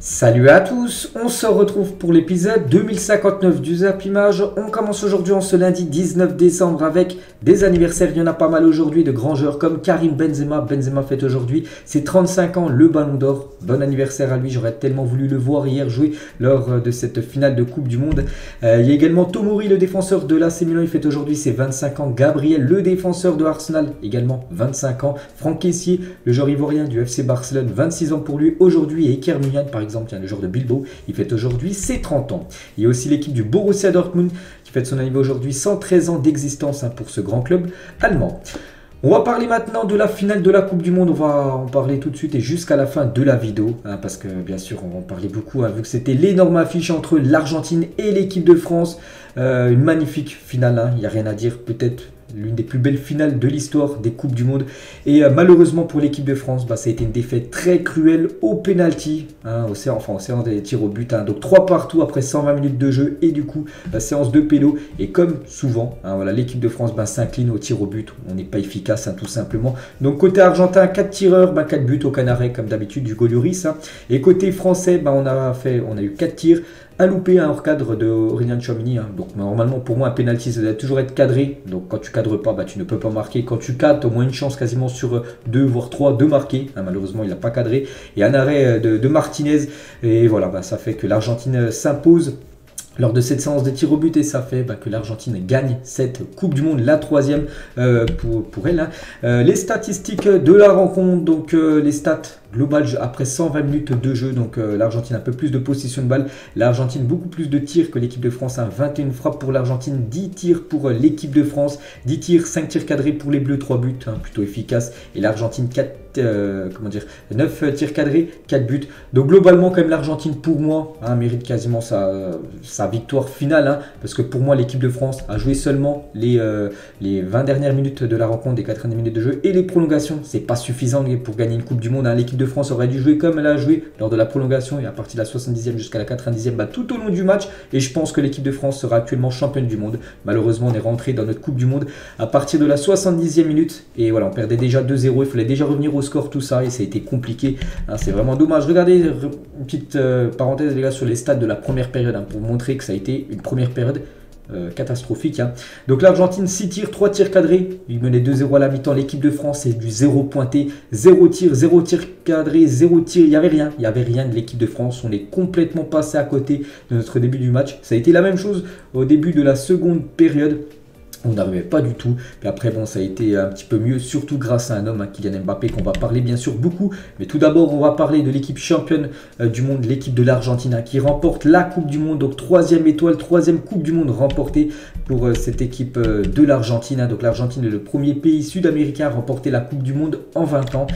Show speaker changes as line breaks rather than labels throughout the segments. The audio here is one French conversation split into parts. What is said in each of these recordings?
Salut à tous, on se retrouve pour l'épisode 2059 du Zap Image. On commence aujourd'hui en ce lundi 19 décembre avec des anniversaires. Il y en a pas mal aujourd'hui de grands joueurs comme Karim Benzema. Benzema fête aujourd'hui ses 35 ans, le Ballon d'Or. Bon anniversaire à lui, j'aurais tellement voulu le voir hier jouer lors de cette finale de Coupe du Monde. Il y a également Tomori, le défenseur de l'AC Milan, il fête aujourd'hui ses 25 ans. Gabriel, le défenseur de Arsenal, également 25 ans. Franck Kessié, le joueur ivoirien du FC Barcelone, 26 ans pour lui aujourd'hui. Et Iker Muniain, par exemple, le joueur de Bilbao, il fête aujourd'hui ses 30 ans. Il y a aussi l'équipe du Borussia Dortmund qui fête son anniversaire aujourd'hui, 113 ans d'existence pour ce grand club allemand. On va parler maintenant de la finale de la Coupe du Monde. On va en parler tout de suite et jusqu'à la fin de la vidéo. Parce que bien sûr, on va en parler beaucoup. Vu que c'était l'énorme affiche entre l'Argentine et l'équipe de France. Une magnifique finale. Il n'y a rien à dire. Peut-être l'une des plus belles finales de l'histoire des Coupes du Monde. Et malheureusement pour l'équipe de France, ça a été une défaite très cruelle au pénalty, au séance des tirs au but. Donc 3 partout après 120 minutes de jeu et du coup la séance de péno. Et comme souvent, voilà, l'équipe de France s'incline au tir au but. On n'est pas efficace tout simplement. Donc côté argentin, 4 tireurs, 4 buts au Canaret comme d'habitude du Golioris. Et côté français, on a eu 4 tirs. Un loupé, un hors cadre de Aurélien Tchouaméni. Donc normalement pour moi un penalty ça doit toujours être cadré. Donc quand tu cadres pas, tu ne peux pas marquer. Quand tu cadres, tu as au moins une chance quasiment sur 2 voire 3 de marquer. Malheureusement il n'a pas cadré. Et un arrêt de Martinez. Et voilà, ça fait que l'Argentine s'impose lors de cette séance de tir au but et ça fait que l'Argentine gagne cette Coupe du Monde, la 3e pour elle. Les statistiques de la rencontre, donc les stats globales après 120 minutes de jeu, donc l'Argentine un peu plus de possession de balle, l'Argentine beaucoup plus de tirs que l'équipe de France, 21 frappes pour l'Argentine, 10 tirs pour l'équipe de France, 10 tirs, 5 tirs cadrés pour les Bleus, 3 buts, plutôt efficace, et l'Argentine 9 tirs cadrés, 4 buts. Donc globalement quand même l'Argentine pour moi mérite quasiment sa victoire finale, parce que pour moi l'équipe de France a joué seulement les 20 dernières minutes de la rencontre, des 90 minutes de jeu et les prolongations, c'est pas suffisant pour gagner une Coupe du Monde. L'équipe de France aurait dû jouer comme elle a joué lors de la prolongation et à partir de la 70e jusqu'à la 90e tout au long du match, et je pense que l'équipe de France sera actuellement championne du monde. Malheureusement on est rentré dans notre Coupe du Monde à partir de la 70e minute et voilà, on perdait déjà 2-0, il fallait déjà revenir au score, tout ça, et ça a été compliqué, c'est vraiment dommage. Regardez une petite parenthèse les gars sur les stats de la première période pour montrer que ça a été une première période catastrophique. Donc l'Argentine 6 tirs, 3 tirs cadrés, il menait 2-0 à la mi-temps. L'équipe de France c'est du 0 pointé, 0 tir cadré, 0 tir, il n'y avait rien de l'équipe de France. On est complètement passé à côté de notre début du match. Ça a été la même chose au début de la seconde période. On n'arrivait pas du tout. Mais après, ça a été un petit peu mieux, surtout grâce à un homme, Kylian Mbappé, qu'on va parler bien sûr beaucoup. Mais tout d'abord, on va parler de l'équipe championne du monde, l'équipe de l'Argentine, qui remporte la Coupe du Monde. Donc, 3e étoile, 3e Coupe du Monde remportée pour cette équipe de l'Argentine. Donc, l'Argentine est le premier pays sud-américain à remporter la Coupe du Monde en 20 ans.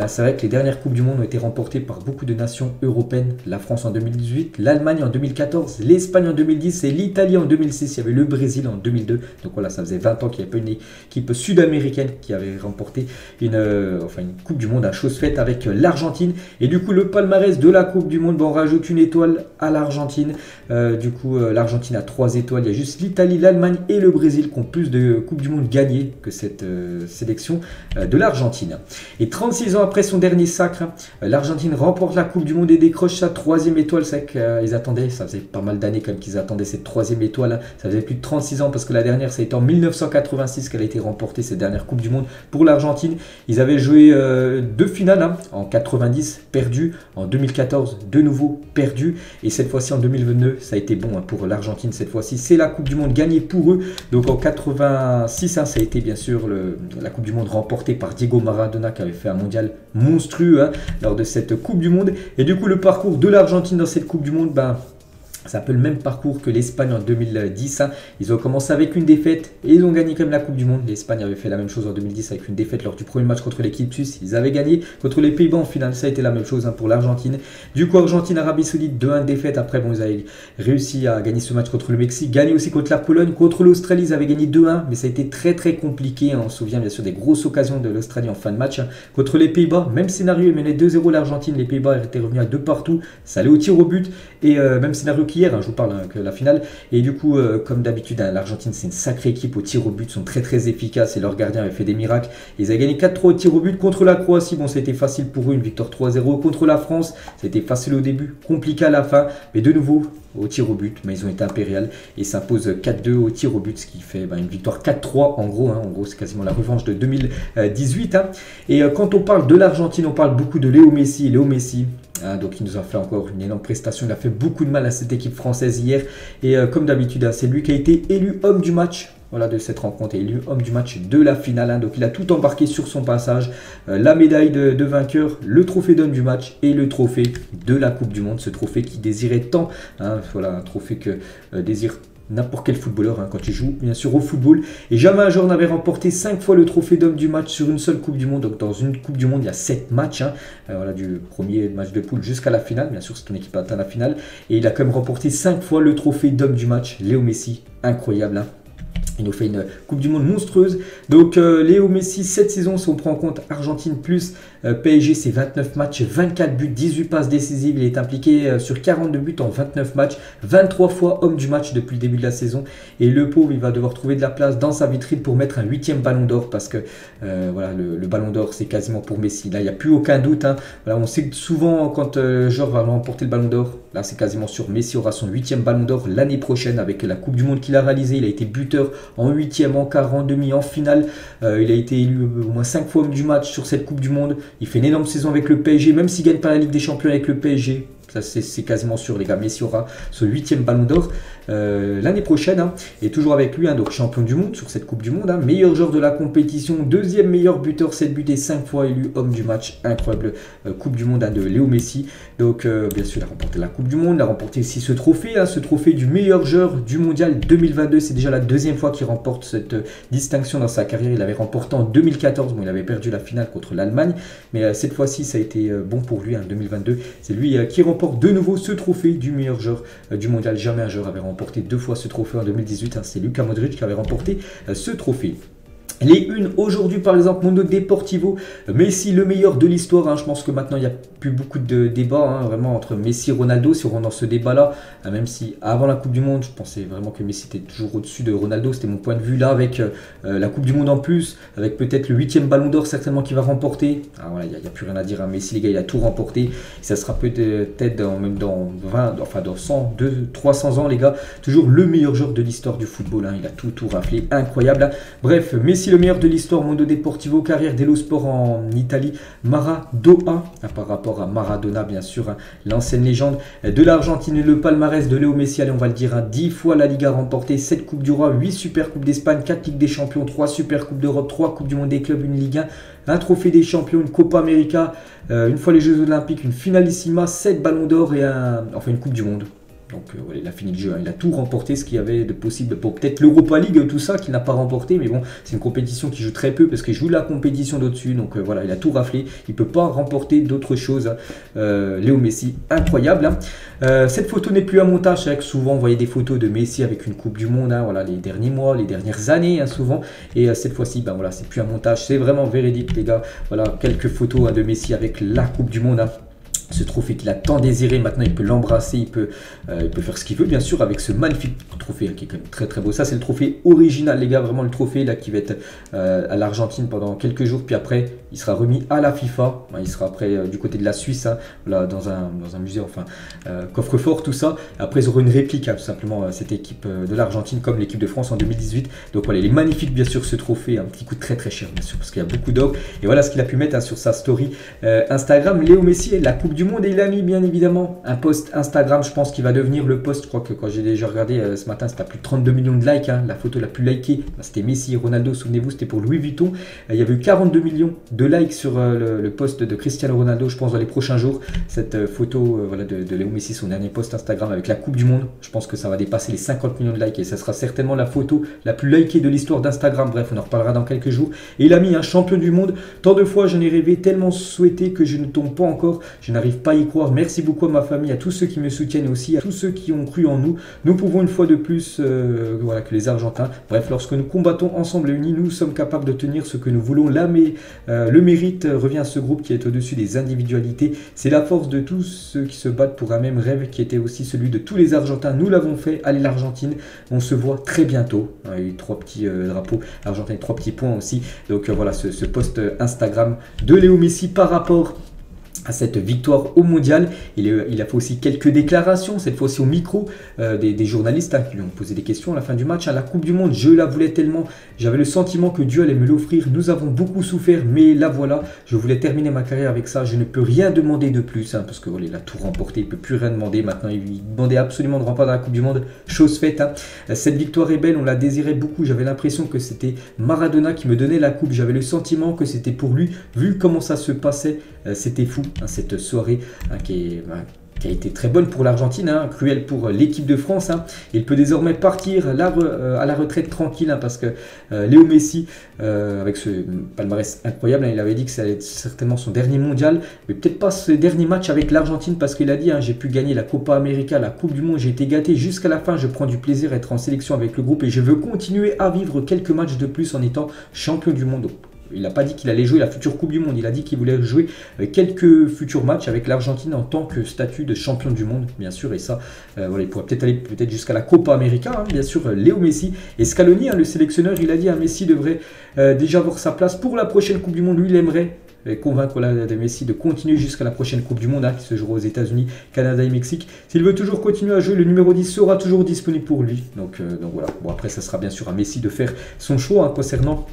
C'est vrai que les dernières Coupes du Monde ont été remportées par beaucoup de nations européennes. La France en 2018, l'Allemagne en 2014, l'Espagne en 2010 et l'Italie en 2006. Il y avait le Brésil en 2002. Donc, voilà, ça faisait 20 ans qu'il n'y avait pas une équipe sud-américaine qui avait remporté une Coupe du Monde à chose faite avec l'Argentine. Et du coup, le palmarès de la Coupe du Monde, on rajoute une étoile à l'Argentine. Du coup, l'Argentine a 3 étoiles. Il y a juste l'Italie, l'Allemagne et le Brésil qui ont plus de Coupe du Monde gagnées que cette sélection de l'Argentine. Et 36 ans après son dernier sacre, l'Argentine remporte la Coupe du Monde et décroche sa 3e étoile. C'est vrai qu'ils attendaient, ça faisait pas mal d'années comme qu'ils attendaient cette 3e étoile. Ça faisait plus de 36 ans parce que la dernière, ça a été en 1986 qu'elle a été remportée, cette dernière Coupe du Monde pour l'Argentine. Ils avaient joué 2 finales, en 90 perdu, en 2014 de nouveau perdu, et cette fois-ci en 2022 ça a été bon pour l'Argentine. Cette fois-ci c'est la Coupe du Monde gagnée pour eux. Donc en 86 ça a été bien sûr la Coupe du Monde remportée par Diego Maradona qui avait fait un mondial monstrueux lors de cette Coupe du Monde. Et du coup le parcours de l'Argentine dans cette Coupe du Monde, c'est un peu le même parcours que l'Espagne en 2010. Ils ont commencé avec une défaite et ils ont gagné quand même la Coupe du Monde. L'Espagne avait fait la même chose en 2010 avec une défaite lors du premier match contre l'équipe suisse. Ils avaient gagné contre les Pays-Bas en finale. Ça a été la même chose pour l'Argentine. Du coup, Argentine, Arabie Saoudite, 2-1 défaite. Après, ils avaient réussi à gagner ce match contre le Mexique. Gagné aussi contre la Pologne. Contre l'Australie, ils avaient gagné 2-1. Mais ça a été très très compliqué. On se souvient bien sûr des grosses occasions de l'Australie en fin de match. Contre les Pays-Bas, même scénario. Ils menaient 2-0 l'Argentine. Les Pays-Bas étaient revenus à 2 partout. Ça allait au tir au but. Et même scénario hier, hein, je vous parle que la finale. Et du coup, comme d'habitude, hein, l'Argentine, c'est une sacrée équipe au tir au but, ils sont très très efficaces et leur gardien avait fait des miracles. Ils ont gagné 4-3 au tir au but contre la Croatie. Bon, c'était facile pour eux, une victoire 3-0 contre la France. C'était facile au début, compliqué à la fin, mais de nouveau au tir au but, mais ils ont été impériales et s'imposent 4-2 au tir au but, ce qui fait une victoire 4-3 en gros. Hein, en gros, c'est quasiment la revanche de 2018. Hein. Et quand on parle de l'Argentine, on parle beaucoup de Léo Messi. Léo Messi, hein, donc il nous a fait encore une énorme prestation. Il a fait beaucoup de mal à cette équipe française hier. Et comme d'habitude, hein, c'est lui qui a été élu homme du match. Voilà, de cette rencontre, et élu homme du match de la finale. Hein. Donc il a tout embarqué sur son passage. La médaille de vainqueur, le trophée d'homme du match et le trophée de la Coupe du Monde. Ce trophée qu'il désirait tant. Hein. Voilà, un trophée que désire n'importe quel footballeur hein, quand il joue bien sûr au football. Et jamais un joueur n'avait remporté 5 fois le trophée d'homme du match sur une seule Coupe du Monde. Donc dans une Coupe du Monde, il y a 7 matchs. Hein. Voilà, du premier match de poule jusqu'à la finale. Bien sûr, c'est une équipe atteint la finale. Et il a quand même remporté 5 fois le trophée d'homme du match. Léo Messi, incroyable. Hein. Il nous fait une Coupe du Monde monstrueuse. Donc Léo Messi, cette saison, si on prend en compte Argentine plus PSG, c'est 29 matchs, 24 buts, 18 passes décisives. Il est impliqué sur 42 buts en 29 matchs, 23 fois homme du match depuis le début de la saison. Et le pauvre, il va devoir trouver de la place dans sa vitrine pour mettre un 8e ballon d'or parce que voilà, le ballon d'or, c'est quasiment pour Messi. Là, il n'y a plus aucun doute. Hein. Voilà, on sait que souvent, quand joueur va remporter le ballon d'or, là, c'est quasiment sûr. Messi aura son 8e ballon d'or l'année prochaine avec la Coupe du Monde qu'il a réalisée. Il a été buteur en 8e, en quart, en demi, en finale. Il a été élu au moins 5 fois homme du match sur cette Coupe du Monde. Il fait une énorme saison avec le PSG, même s'il ne gagne pas la Ligue des Champions avec le PSG. Ça, c'est quasiment sûr, les gars. Messi aura son 8e ballon d'or l'année prochaine. Hein. Et toujours avec lui, hein, donc champion du monde sur cette Coupe du Monde. Hein, meilleur joueur de la compétition, 2e meilleur buteur, 7 buts et 5 fois élu homme du match. Incroyable Coupe du Monde hein, de Léo Messi. Donc, bien sûr, il a remporté la Coupe du Monde. Il a remporté aussi ce trophée, hein, ce trophée du meilleur joueur du mondial 2022. C'est déjà la 2e fois qu'il remporte cette distinction dans sa carrière. Il avait remporté en 2014. Bon, il avait perdu la finale contre l'Allemagne. Mais cette fois-ci, ça a été bon pour lui en 2022. C'est lui qui remporte de nouveau ce trophée du meilleur joueur du mondial. Jamais un joueur avait remporté 2 fois ce trophée en 2018. Hein. C'est Luka Modric qui avait remporté ce trophée. Les unes aujourd'hui par exemple, Mundo Deportivo, Messi le meilleur de l'histoire. Hein. Je pense que maintenant il n'y a plus beaucoup de débats hein, vraiment entre Messi et Ronaldo. Si on rentre dans ce débat là, même si avant la Coupe du Monde, je pensais vraiment que Messi était toujours au-dessus de Ronaldo. C'était mon point de vue là avec la Coupe du Monde en plus, avec peut-être le 8e ballon d'or certainement qu'il va remporter. Ah, voilà, il n'y a plus rien à dire. Hein. Messi les gars, il a tout remporté. Et ça sera peut-être même dans 20, enfin dans 100, 200, 300 ans les gars, toujours le meilleur joueur de l'histoire du football. Hein. Il a tout raflé, incroyable. Hein. Bref, Messi le meilleur de l'histoire, Mundo Deportivo, carrière dello Sport en Italie, Maradona, par rapport à Maradona bien sûr, hein, l'ancienne légende de l'Argentine. Le palmarès de Léo Messi, allez on va le dire, hein, 10 fois la Liga remportée, 7 Coupes du Roi, 8 Super Coupes d'Espagne, 4 Ligues des Champions, 3 Super Coupes d'Europe, 3 Coupes du Monde des clubs, une Ligue 1, un trophée des champions, une Copa América, une fois les Jeux Olympiques, une finalissima, 7 ballons d'or et enfin une Coupe du Monde. Donc voilà, il a fini le jeu, hein. Il a tout remporté ce qu'il y avait de possible pour peut-être l'Europa League, tout ça qu'il n'a pas remporté, mais bon, c'est une compétition qui joue très peu parce qu'il joue la compétition d'au-dessus, donc voilà, il a tout raflé, il ne peut pas remporter d'autres choses. Léo Messi, incroyable. Hein. Cette photo n'est plus un montage, c'est vrai que souvent on voyait des photos de Messi avec une Coupe du Monde, hein, voilà, les derniers mois, les dernières années, hein, souvent, et cette fois-ci, ben voilà, c'est plus un montage, c'est vraiment véridique les gars. Voilà, quelques photos hein, de Messi avec la Coupe du Monde. Hein. Ce trophée qu'il a tant désiré, maintenant il peut l'embrasser, il peut faire ce qu'il veut bien sûr avec ce magnifique trophée hein, qui est quand même très très beau. Ça c'est le trophée original les gars, vraiment le trophée là qui va être à l'Argentine pendant quelques jours, puis après il sera remis à la FIFA. Il sera après du côté de la Suisse, hein, là, dans un musée, enfin coffre-fort tout ça. Après ils auront une réplique hein, tout simplement cette équipe de l'Argentine comme l'équipe de France en 2018. Donc voilà, il est magnifique bien sûr ce trophée, qui coûte très très cher bien sûr parce qu'il y a beaucoup d'or. Et voilà ce qu'il a pu mettre hein, sur sa story Instagram. Léo Messi, la Coupe du Monde, et il a mis bien évidemment un post Instagram. Je pense qu'il va devenir le post, je crois que quand j'ai déjà regardé ce matin, c'était à plus de 32 millions de likes, hein. La photo la plus likée, c'était Messi, Ronaldo, souvenez-vous, c'était pour Louis Vuitton. Il y avait eu 42 millions de likes sur le post de Cristiano Ronaldo, je pense dans les prochains jours. Cette photo voilà, de Léo Messi, son dernier post Instagram avec la Coupe du Monde, je pense que ça va dépasser les 50 millions de likes et ça sera certainement la photo la plus likée de l'histoire d'Instagram. Bref, on en reparlera dans quelques jours. Et il a mis un champion du monde, tant de fois j'en ai rêvé, tellement souhaité que je ne tombe pas encore, je n'arrive n'arrive pas à y croire. Merci beaucoup à ma famille, à tous ceux qui me soutiennent aussi, à tous ceux qui ont cru en nous. Nous pouvons une fois de plus voilà, que les Argentins. Bref, lorsque nous combattons ensemble et unis, nous sommes capables de tenir ce que nous voulons. Là, mais le mérite revient à ce groupe qui est au-dessus des individualités. C'est la force de tous ceux qui se battent pour un même rêve qui était aussi celui de tous les Argentins. Nous l'avons fait. Allez l'Argentine, on se voit très bientôt. Il y a eu 3 petits drapeaux argentins, 3 petits points aussi. Donc voilà ce post Instagram de Léo Messi par rapport à cette victoire au mondial. Il a fait aussi quelques déclarations, cette fois-ci au micro des journalistes qui lui ont posé des questions à la fin du match. La Coupe du Monde, je la voulais tellement, j'avais le sentiment que Dieu allait me l'offrir. Nous avons beaucoup souffert, mais là voilà, je voulais terminer ma carrière avec ça. Je ne peux rien demander de plus, parce que voilà, il a tout remporté, il ne peut plus rien demander. Maintenant, il demandait absolument de remporter la Coupe du Monde, chose faite. Cette victoire est belle, on la désirait beaucoup. J'avais l'impression que c'était Maradona qui me donnait la coupe. J'avais le sentiment que c'était pour lui, vu comment ça se passait, c'était fou. Cette soirée qui a été très bonne pour l'Argentine, cruelle pour l'équipe de France. Il peut désormais partir à la retraite tranquille, parce que Léo Messi, avec ce palmarès incroyable, il avait dit que ça allait être certainement son dernier mondial, mais peut-être pas ce dernier match avec l'Argentine, parce qu'il a dit j'ai pu gagner la Copa América, la Coupe du Monde, j'ai été gâté jusqu'à la fin, je prends du plaisir à être en sélection avec le groupe et je veux continuer à vivre quelques matchs de plus en étant champion du monde. Il n'a pas dit qu'il allait jouer la future Coupe du Monde, il a dit qu'il voulait jouer quelques futurs matchs avec l'Argentine en tant que statut de champion du monde, bien sûr. Et ça, voilà, il pourrait peut-être aller jusqu'à la Copa América, bien sûr, Léo Messi. Et Scaloni, le sélectionneur, il a dit Messi devrait déjà avoir sa place pour la prochaine Coupe du Monde. Lui, il aimerait convaincre de Messi de continuer jusqu'à la prochaine Coupe du Monde qui se jouera aux États-Unis, Canada et Mexique. S'il veut toujours continuer à jouer, le numéro 10 sera toujours disponible pour lui. Donc voilà. Bon, après, ça sera bien sûr à Messi de faire son choix concernant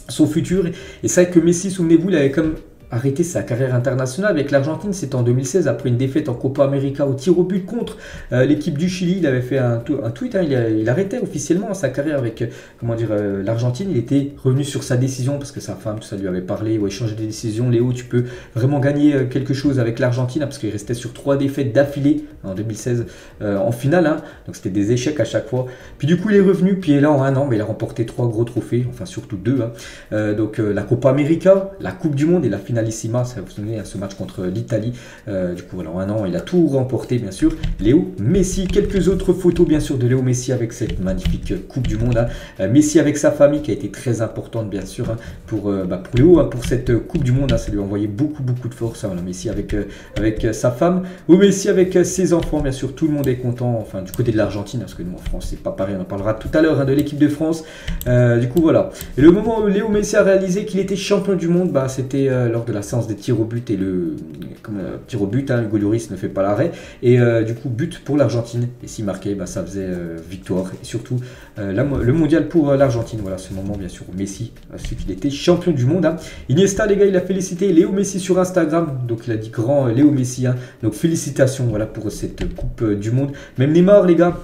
son futur. Et c'est vrai que Messi, souvenez-vous, il avait comme arrêté sa carrière internationale avec l'Argentine. C'était en 2016 après une défaite en Copa América au tir au but contre l'équipe du Chili. Il avait fait un tweet, il arrêtait officiellement sa carrière avec l'Argentine. Il était revenu sur sa décision parce que sa femme, tout ça, lui avait parlé, changer de décision. Léo, tu peux vraiment gagner quelque chose avec l'Argentine, parce qu'il restait sur 3 défaites d'affilée en 2016 en finale, donc c'était des échecs à chaque fois. Puis du coup il est revenu, puis là en un an il a remporté 3 gros trophées, enfin surtout 2, donc la Copa América, la Coupe du Monde et la finalissima, ça vous souvenez, ce match contre l'Italie. Du coup voilà, en un an il a tout remporté, bien sûr, Léo Messi. Quelques autres photos bien sûr de Léo Messi avec cette magnifique Coupe du Monde, Messi avec sa famille qui a été très importante bien sûr pour Léo, pour cette Coupe du Monde, ça lui a envoyé beaucoup de force, Messi avec sa femme, ou Messi avec ses enfants, bien sûr, tout le monde est content, enfin du côté de l'Argentine, parce que nous en France c'est pas pareil, on en parlera tout à l'heure de l'équipe de France. Du coup voilà, et le moment où Léo Messi a réalisé qu'il était champion du monde, c'était lors de la séance des tirs au but, et tir au but, Hugo Lloris ne fait pas l'arrêt, et du coup but pour l'Argentine, et s'il marquait, ça faisait victoire, et surtout le mondial pour l'Argentine. Voilà ce moment bien sûr où Messi a su qu'il était champion du monde. Iniesta, les gars, il a félicité Léo Messi sur Instagram, donc il a dit grand Léo Messi, donc félicitations voilà pour cette Coupe du Monde. Même Neymar, les gars,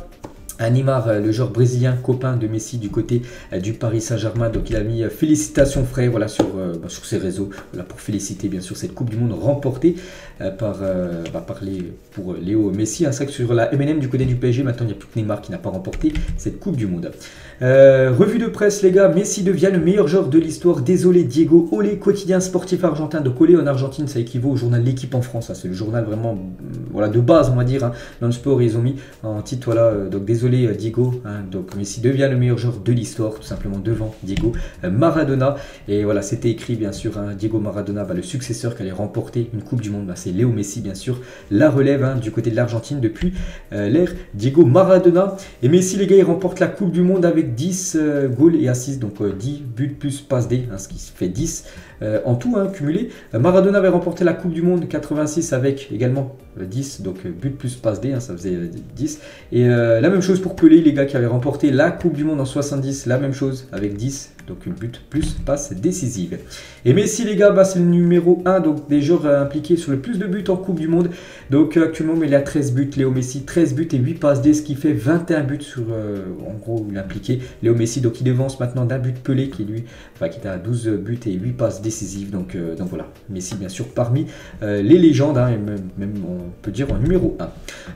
Neymar, le joueur brésilien, copain de Messi du côté du Paris Saint-Germain, donc il a mis félicitations frère, voilà, sur ses réseaux, voilà, pour féliciter bien sûr cette Coupe du Monde remportée pour Léo Messi. C'est vrai que sur la M&M du côté du PSG, maintenant il n'y a plus que Neymar qui n'a pas remporté cette Coupe du Monde. Revue de presse, les gars, Messi devient le meilleur joueur de l'histoire. Désolé Diego, Olé, quotidien sportif argentin. Donc Olé en Argentine, ça équivaut au journal L'Équipe en France, c'est le journal vraiment de base, on va dire, dans le sport. Ils ont mis en titre, voilà, donc désolé Diego, donc Messi devient le meilleur joueur de l'histoire, tout simplement devant Diego Maradona. Et voilà, c'était écrit bien sûr, Diego Maradona, le successeur qui allait remporter une Coupe du Monde, c'est Léo Messi bien sûr, la relève du côté de l'Argentine depuis l'ère Diego Maradona. Et Messi, les gars, il remporte la Coupe du Monde avec 10 goals et assists, donc 10 buts plus passes D, ce qui fait 10 en tout, cumulé. Maradona avait remporté la Coupe du Monde 86 avec également 10, donc but plus passe D, ça faisait 10. Et la même chose pour Pelé, les gars, qui avaient remporté la Coupe du Monde en 70, la même chose avec 10, donc une but plus passe décisive. Et Messi, les gars, c'est le numéro 1 donc des joueurs impliqués sur le plus de buts en Coupe du Monde. Donc actuellement, il a 13 buts, Léo Messi, 13 buts et 8 passes D, ce qui fait 21 buts sur, en gros, il est impliqué. Léo Messi, donc il devance maintenant d'un but Pelé, qui était à 12 buts et 8 passes décisives. Donc voilà, Messi, bien sûr, parmi les légendes, et même on peut dire en numéro 1.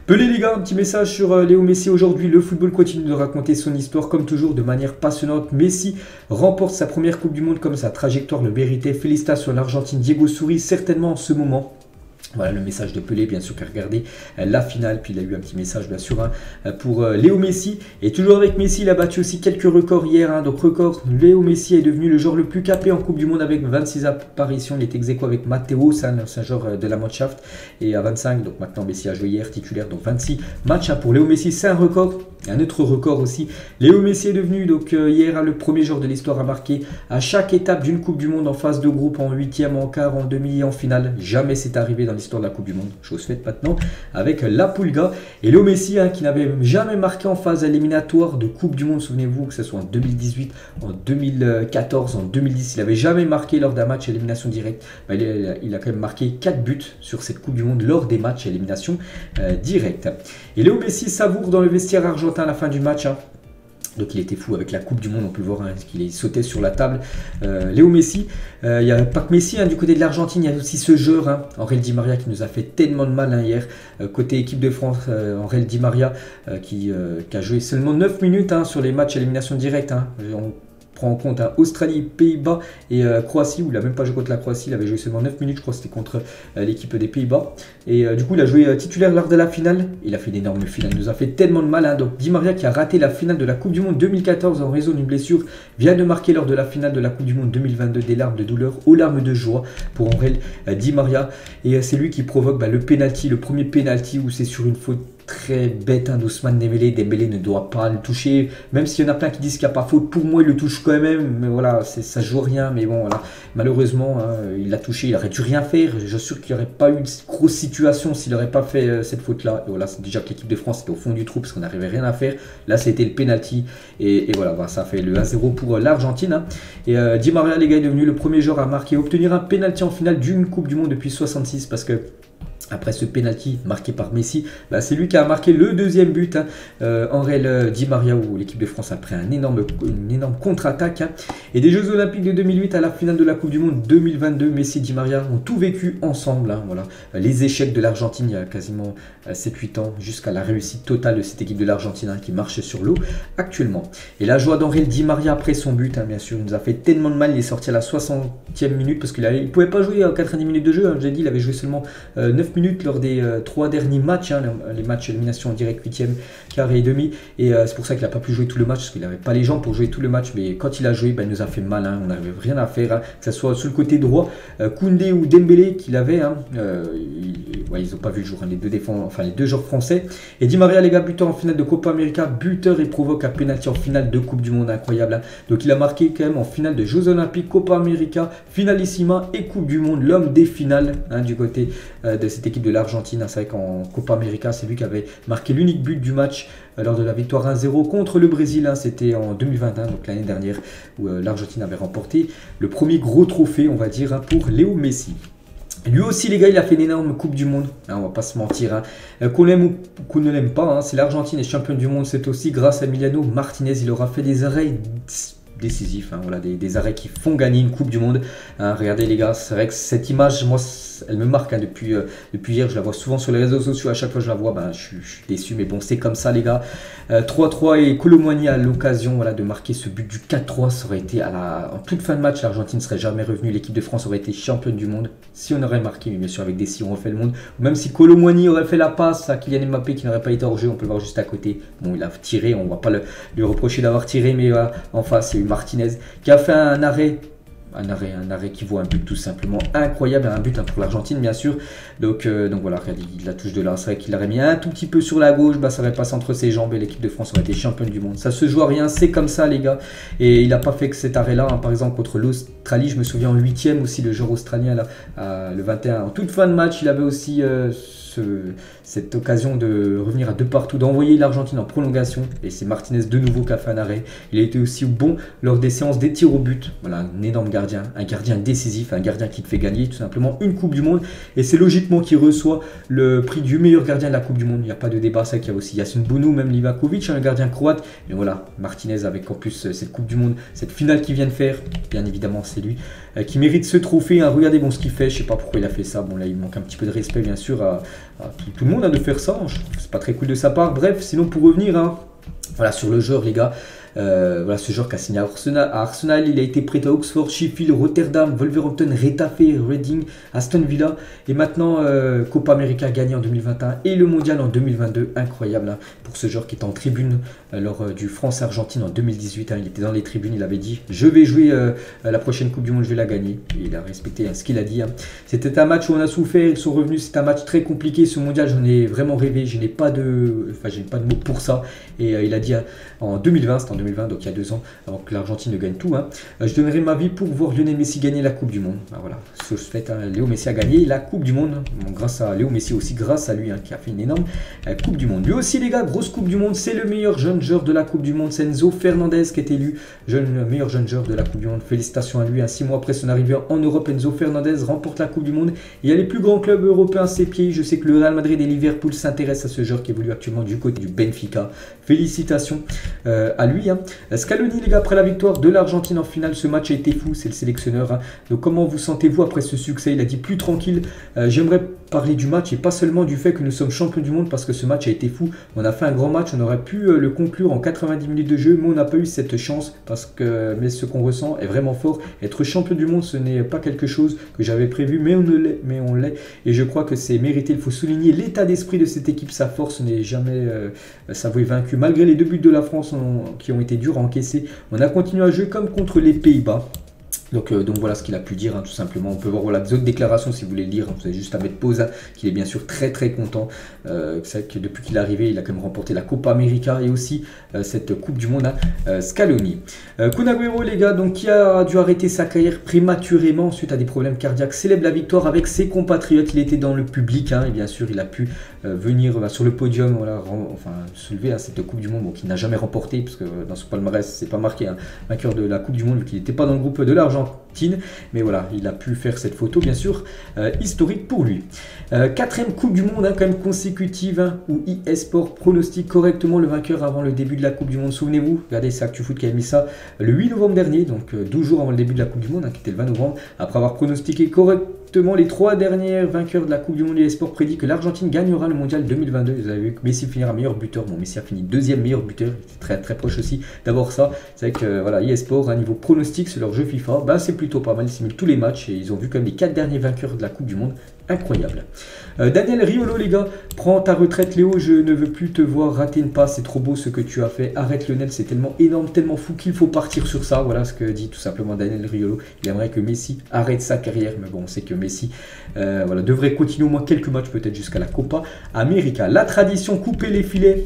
Pelé, les gars, un petit message sur Léo Messi aujourd'hui. Le football continue de raconter son histoire, comme toujours, de manière passionnante. Messi remporte sa première Coupe du Monde comme sa trajectoire le méritait. Félicitations à l'Argentine. Diego sourit certainement en ce moment. Voilà le message de Pelé, bien sûr, qui a regardé la finale. Puis il a eu un petit message, bien sûr, pour Léo Messi. Et toujours avec Messi, il a battu aussi quelques records hier. Donc record, Léo Messi est devenu le joueur le plus capé en Coupe du Monde avec 26 apparitions. Il est ex aequo avec Matteo, c'est un joueur de la Mannschaft. Et à 25, donc maintenant Messi a joué hier titulaire. Donc 26 matchs pour Léo Messi, c'est un record. Un autre record aussi, Léo Messi est devenu donc hier le premier joueur de l'histoire à marquer à chaque étape d'une Coupe du Monde en phase de groupe, en huitième, en quart, en demi et en finale. Jamais c'est arrivé dans l'histoire de la Coupe du Monde, chose faite maintenant avec la Pulga. Et Léo Messi qui n'avait jamais marqué en phase éliminatoire de Coupe du Monde, souvenez-vous que ce soit en 2018, en 2014, en 2010, il n'avait jamais marqué lors d'un match élimination directe. Il a quand même marqué 4 buts sur cette Coupe du Monde lors des matchs élimination directe. Et Léo Messi savoure dans le vestiaire argentin à la fin du match. Donc il était fou avec la Coupe du Monde, on peut le voir, qu'il sautait sur la table. Léo Messi, il n'y a pas que Messi, du côté de l'Argentine, il y a aussi ce joueur, Angel Di Maria, qui nous a fait tellement de mal hier. Côté équipe de France, Angel Di Maria, qui a joué seulement 9 minutes sur les matchs à élimination directe. On prend en compte Australie, Pays-Bas et Croatie, où il n'a même pas joué contre la Croatie, il avait joué seulement 9 minutes, je crois que c'était contre l'équipe des Pays-Bas. Et du coup, il a joué titulaire lors de la finale. Il a fait d'énormes finales, il nous a fait tellement de mal. Donc Di Maria, qui a raté la finale de la Coupe du Monde 2014 en raison d'une blessure, vient de marquer lors de la finale de la Coupe du Monde 2022 des larmes de douleur aux larmes de joie pour Angel Di Maria. Et c'est lui qui provoque le penalty, le premier penalty où c'est sur une faute très bête d'Ousmane Dembélé. Dembélé ne doit pas le toucher, même s'il y en a plein qui disent qu'il n'y a pas faute. Pour moi, il le touche quand même, mais voilà, ça joue rien. Mais bon, voilà, malheureusement, il l'a touché, il aurait dû rien faire. Je suis sûr qu'il n'y aurait pas eu de grosse situation s'il n'aurait pas fait cette faute-là. Et voilà, c'est déjà que l'équipe de France était au fond du trou parce qu'on n'arrivait rien à faire. Là, c'était le penalty, et voilà, ça fait le 1-0 pour l'Argentine. Et Di Maria, les gars, est devenu le premier joueur à marquer, obtenir un penalty en finale d'une Coupe du Monde depuis 66, parce que après ce penalty marqué par Messi, c'est lui qui a marqué le deuxième but. Angel Di Maria, où l'équipe de France a pris une énorme contre-attaque. Et des Jeux Olympiques de 2008 à la finale de la Coupe du Monde 2022, Messi et Di Maria ont tout vécu ensemble. Voilà. Les échecs de l'Argentine il y a quasiment 7-8 ans, jusqu'à la réussite totale de cette équipe de l'Argentine qui marche sur l'eau actuellement. Et la joie d'Angel Di Maria après son but, bien sûr, il nous a fait tellement de mal. Il est sorti à la 60e minute parce qu'il ne pouvait pas jouer à 90 minutes de jeu. Je l'ai dit, il avait joué seulement 9 minutes lors des 3 derniers matchs, les matchs élimination en direct 8e, quart et demi. Et c'est pour ça qu'il n'a pas pu jouer tout le match, parce qu'il n'avait pas les jambes pour jouer tout le match. Mais quand il a joué, il nous a fait mal. On n'avait rien à faire, que ce soit sur le côté droit, Koundé ou Dembélé qu'il avait. Ils n'ont pas vu le jour, les deux joueurs français. Et Di Maria, les gars, buteur en finale de Copa América, buteur et provoque un penalty en finale de Coupe du Monde, incroyable. Donc il a marqué quand même en finale de Jeux Olympiques, Copa América, finalissima et Coupe du Monde, l'homme des finales du côté de cette équipe de l'Argentine. C'est vrai qu'en Copa América, c'est lui qui avait marqué l'unique but du match lors de la victoire 1-0 contre le Brésil. C'était en 2021, donc l'année dernière, où l'Argentine avait remporté le premier gros trophée, on va dire, pour Léo Messi. Lui aussi, les gars, il a fait une énorme Coupe du Monde, on va pas se mentir, qu'on l'aime ou qu'on ne l'aime pas, si l'Argentine est championne du monde, c'est aussi grâce à Emiliano Martinez. Il aura fait des arrêts décisifs, voilà, des arrêts qui font gagner une Coupe du Monde. Regardez les gars, c'est vrai que cette image, moi, elle me marque depuis hier. Je la vois souvent sur les réseaux sociaux. À chaque fois que je la vois, je suis déçu, mais bon, c'est comme ça, les gars. 3-3 et Kolo Muani a l'occasion de marquer ce but du 4-3. Ça aurait été en toute fin de match, l'Argentine ne serait jamais revenue. L'équipe de France aurait été championne du monde si on aurait marqué, mais bien sûr avec des si on refait le monde. Ou même si Kolo Muani aurait fait la passe à Kylian Mbappé qui n'aurait pas été hors jeu, on peut le voir juste à côté. Bon, il a tiré, on ne va pas lui reprocher d'avoir tiré, mais en face, il y a eu Martinez qui a fait un arrêt qui vaut un but tout simplement incroyable, un but pour l'Argentine bien sûr. Donc voilà, regardez, il la touche de là, c'est vrai qu'il l'aurait mis un tout petit peu sur la gauche, ça aurait passé entre ses jambes et l'équipe de France aurait été championne du monde. Ça se joue à rien, c'est comme ça les gars. Et il n'a pas fait que cet arrêt là, par exemple contre l'Australie, je me souviens en 8e aussi, le joueur australien là, le 21, en toute fin de match, il avait aussi cette occasion de revenir à 2 partout, d'envoyer l'Argentine en prolongation, et c'est Martinez de nouveau qui a fait un arrêt. Il a été aussi bon lors des séances des tirs au but. Voilà, un énorme gardien, un gardien décisif, un gardien qui te fait gagner tout simplement une Coupe du Monde, et c'est logiquement qu'il reçoit le prix du meilleur gardien de la Coupe du Monde. Il n'y a pas de débat, c'est qu'il y a aussi Yasin Bonu, même Livakovic, un gardien croate, mais voilà, Martinez avec en plus cette Coupe du Monde, cette finale qu'il vient de faire, bien évidemment c'est lui qui mérite ce trophée. Regardez ce qu'il fait, je sais pas pourquoi il a fait ça. Bon là il manque un petit peu de respect bien sûr à tout le monde de faire ça, c'est pas très cool de sa part. Bref, sinon pour revenir voilà, sur le joueur les gars, Voilà, ce joueur qui a signé à Arsenal, il a été prêté à Oxford, Sheffield, Rotterdam, Wolverhampton, Retafe, Reading, Aston Villa. Et maintenant, Copa América gagné en 2021 et le Mondial en 2022. Incroyable hein, pour ce joueur qui était en tribune lors du France-Argentine en 2018. Hein. Il était dans les tribunes, il avait dit « Je vais jouer la prochaine Coupe du Monde, je vais la gagner ». Et il a respecté ce qu'il a dit. Hein. C'était un match où on a souffert, ils sont revenus. C'est un match très compliqué. Ce Mondial, j'en ai vraiment rêvé. Je n'ai pas de mots pour ça. Et il a dit en 2020, c'était en 2020, donc il y a 2 ans, avant que l'Argentine ne gagne tout. Hein, je donnerai ma vie pour voir Lionel Messi gagner la Coupe du Monde. Ah, voilà, ce fait, hein, Léo Messi a gagné la Coupe du Monde. Bon, grâce à Léo Messi aussi, grâce à lui hein, qui a fait une énorme Coupe du Monde. Lui aussi, les gars, grosse Coupe du Monde. C'est le meilleur jeune joueur de la Coupe du Monde. C'est Enzo Fernandez qui est élu meilleur jeune joueur de la Coupe du Monde. Félicitations à lui. Hein. 6 mois après son arrivée en Europe, Enzo Fernandez remporte la Coupe du Monde. Il y a les plus grands clubs européens à ses pieds. Je sais que le Real Madrid et Liverpool s'intéressent à ce joueur qui évolue actuellement du côté du Benfica. Félicitations à lui. Hein. Scaloni, les gars, après la victoire de l'Argentine en finale, ce match a été fou. C'est le sélectionneur. Hein. Donc, comment vous sentez-vous après ce succès? Il a dit plus tranquille. J'aimerais parler du match et pas seulement du fait que nous sommes champions du monde parce que ce match a été fou. On a fait un grand match. On aurait pu le conclure en 90 minutes de jeu, mais on n'a pas eu cette chance parce que ce qu'on ressent est vraiment fort. Être champion du monde, ce n'est pas quelque chose que j'avais prévu, mais on l'est. Et je crois que c'est mérité. Il faut souligner l'état d'esprit de cette équipe. Sa force n'est jamais s'avouer vaincu. Malgré les 2 buts de la France qui ont été durs à encaisser, on a continué à jouer comme contre les Pays-Bas. Donc voilà ce qu'il a pu dire, hein, tout simplement. On peut voir voilà, des autres déclarations si vous voulez le lire. Hein, vous avez juste à mettre pause, hein, qu'il est bien sûr très très content. C'est vrai que depuis qu'il est arrivé, il a quand même remporté la Copa América et aussi cette Coupe du Monde à Scaloni. Kun Agüero, les gars, donc, qui a dû arrêter sa carrière prématurément suite à des problèmes cardiaques, célèbre la victoire avec ses compatriotes. Il était dans le public hein, et bien sûr il a pu venir sur le podium, voilà, soulever hein, cette Coupe du Monde qu'il n'a jamais remportée, parce que dans son palmarès c'est pas marqué hein, vainqueur de la Coupe du Monde vu qu'il n'était pas dans le groupe de l'Argentine. Mais voilà, il a pu faire cette photo, bien sûr, historique pour lui. 4e Coupe du Monde, hein, quand même consécutive, hein, où eSport pronostique correctement le vainqueur avant le début de la Coupe du Monde. Souvenez-vous, regardez, c'est ActuFoot qui a mis ça le 8 novembre dernier, donc 12 jours avant le début de la Coupe du Monde, hein, qui était le 20 novembre, après avoir pronostiqué correctement les 3 derniers vainqueurs de la Coupe du Monde. eSport prédit que l'Argentine gagnera le Mondial 2022. Vous avez vu que Messi finira meilleur buteur. Bon, Messi a fini 2e meilleur buteur, c'est très très proche aussi d'avoir ça. C'est vrai que voilà, eSport, à niveau pronostic sur leur jeu FIFA, bah, c'est plutôt pas mal. Ils simulent tous les matchs et ils ont vu comme les 4 derniers vainqueurs de la Coupe du Monde. Incroyable. Daniel Riolo, les gars, prends ta retraite. Léo, je ne veux plus te voir rater une passe. C'est trop beau ce que tu as fait. Arrête Lionel, c'est tellement énorme, tellement fou qu'il faut partir sur ça. Voilà ce que dit tout simplement Daniel Riolo. Il aimerait que Messi arrête sa carrière, mais bon, on sait que Messi voilà, devrait continuer au moins quelques matchs, peut-être jusqu'à la Copa América. La tradition, couper les filets.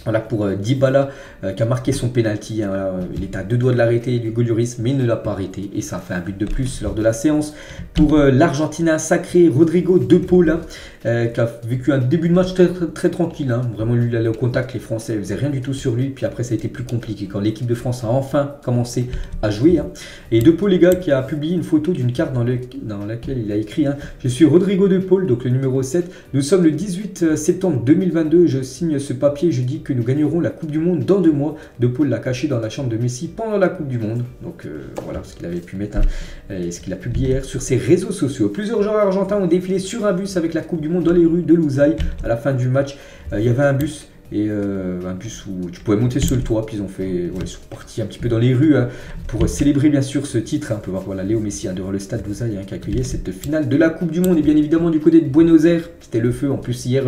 Voilà pour Dybala qui a marqué son penalty. Hein, voilà, il était à 2 doigts de l'arrêter, Hugo Lloris, mais il ne l'a pas arrêté. Et ça a fait un but de plus lors de la séance. Pour l'Argentin sacré, Rodrigo De Paul, hein, qui a vécu un début de match très, très tranquille. Hein. Vraiment, lui, il allait au contact. Les Français ne faisaient rien du tout sur lui. Puis après, ça a été plus compliqué quand l'équipe de France a enfin commencé à jouer. Hein. Et De Paul, les gars, qui a publié une photo d'une carte dans laquelle il a écrit hein, je suis Rodrigo De Paul, donc le numéro 7. Nous sommes le 18 septembre 2022. Je signe ce papier. Je dis que nous gagnerons la Coupe du Monde dans 2 mois. De Paul l'a caché dans la chambre de Messi pendant la Coupe du Monde. Donc voilà ce qu'il avait pu mettre hein, et ce qu'il a publié hier sur ses réseaux sociaux. Plusieurs joueurs argentins ont défilé sur un bus avec la Coupe du Monde dans les rues de Loussail. À la fin du match, il y avait un bus. Et un bus où tu pouvais monter sur le toit, puis ils ont fait, ils sont partis un petit peu dans les rues hein, pour célébrer bien sûr ce titre. Hein. On peut voir voilà, Léo Messi hein, devant le stade Loussail hein, qui accueillait cette finale de la Coupe du Monde. Et bien évidemment du côté de Buenos Aires, c'était le feu. En plus hier,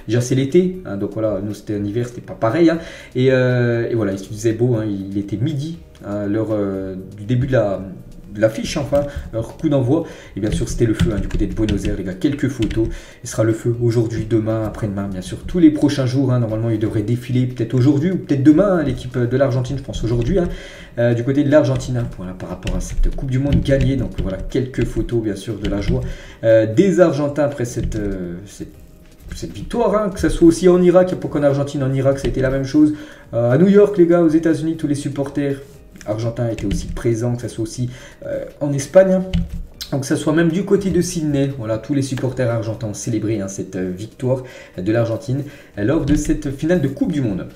déjà c'est l'été, hein, donc voilà, nous c'était un hiver, c'était pas pareil. Hein. Et voilà, il se faisait beau, hein, il était midi à l'heure du début de l'affiche, enfin, leur coup d'envoi. Et bien sûr, c'était le feu hein, du côté de Buenos Aires, les gars. Quelques photos. Il sera le feu aujourd'hui, demain, après-demain, bien sûr. Tous les prochains jours, hein, normalement, il devrait défiler peut-être aujourd'hui ou peut-être demain, hein, l'équipe de l'Argentine, je pense aujourd'hui, hein, du côté de l'Argentine, hein, voilà, par rapport à cette Coupe du Monde gagnée. Donc voilà, quelques photos, bien sûr, de la joie des Argentins après cette victoire, hein, que ce soit aussi en Irak, il n'y a pas qu'en Argentine, en Irak, ça a été la même chose. À New York, les gars, aux États-Unis, tous les supporters argentins étaient aussi présents, que ce soit aussi en Espagne. Hein. Donc que ce soit même du côté de Sydney, voilà, tous les supporters argentins ont célébré hein, cette victoire de l'Argentine lors de cette finale de Coupe du Monde.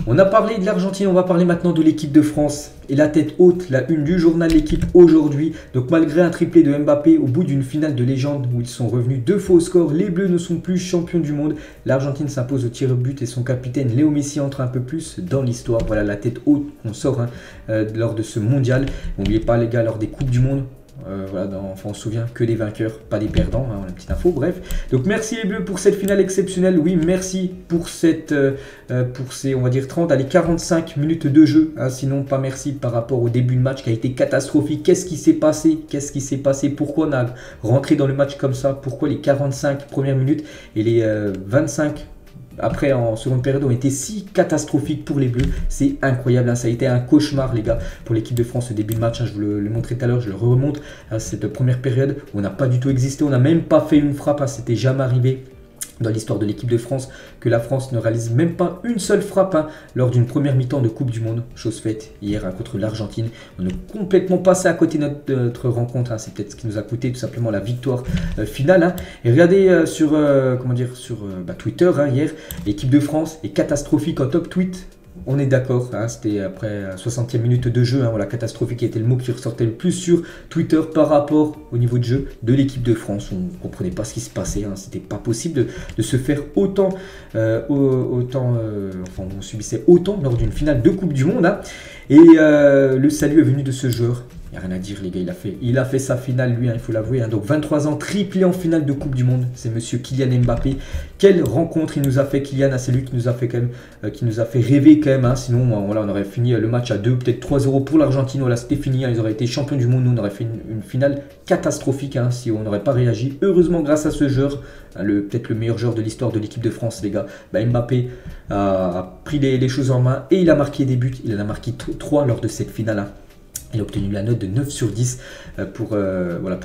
On a parlé de l'Argentine, on va parler maintenant de l'équipe de France. Et la tête haute, la une du journal L'équipe aujourd'hui. Donc malgré un triplé de Mbappé au bout d'une finale de légende où ils sont revenus 2 fois au score, les Bleus ne sont plus champions du monde. L'Argentine s'impose au tir au but et son capitaine Léo Messi entre un peu plus dans l'histoire. Voilà la tête haute qu'on sort lors de ce mondial. N'oubliez pas les gars, lors des Coupes du Monde. Voilà, enfin, on se souvient que des vainqueurs, pas des perdants, hein, la petite info, bref. Donc merci les Bleus pour cette finale exceptionnelle. Oui, merci pour ces, on va dire 30, allez 45 minutes de jeu. Hein, sinon, pas merci par rapport au début de match qui a été catastrophique. Qu'est-ce qui s'est passé? Qu'est-ce qui s'est passé? Pourquoi on a rentré dans le match comme ça? Pourquoi les 45 premières minutes et les 25 après en seconde période ont été si catastrophiques pour les Bleus? C'est incroyable, hein. Ça a été un cauchemar les gars pour l'équipe de France au début de match, hein. Je vous le montrais tout à l'heure, je le remontre à cette première période où on n'a pas du tout existé, on n'a même pas fait une frappe, hein. C'était jamais arrivé dans l'histoire de l'équipe de France que la France ne réalise même pas une seule frappe, hein, lors d'une première mi-temps de Coupe du Monde. Chose faite hier, hein, contre l'Argentine. On est complètement passé à côté de notre rencontre, hein. C'est peut-être ce qui nous a coûté tout simplement la victoire finale, hein. Et regardez sur, Twitter, hein, hier, l'équipe de France est catastrophique en top tweet. On est d'accord, hein, c'était après 60e minute de jeu, hein, voilà, catastrophique qui était le mot qui ressortait le plus sur Twitter par rapport au niveau de jeu de l'équipe de France. On ne comprenait pas ce qui se passait, hein, c'était pas possible de se faire autant, on subissait autant lors d'une finale de Coupe du Monde, hein. Et le salut est venu de ce joueur. Il n'y a rien à dire les gars, il a fait sa finale lui, hein, il faut l'avouer, hein. Donc 23 ans, triplé en finale de Coupe du Monde, c'est monsieur Kylian Mbappé. Quelle rencontre il nous a fait Kylian, hein, c'est lui qui nous a fait quand même, qui nous a fait rêver quand même, hein. Sinon voilà, on aurait fini le match à 2, peut-être 3-0 pour l'Argentine, voilà c'était fini, hein. Ils auraient été champions du monde, nous on aurait fait une finale catastrophique, hein, si on n'aurait pas réagi. Heureusement grâce à ce joueur, hein, peut-être le meilleur joueur de l'histoire de l'équipe de France les gars, Mbappé a pris les choses en main et il a marqué des buts, il en a marqué 3 lors de cette finale, hein. Il a obtenu la note de 9 sur 10 pour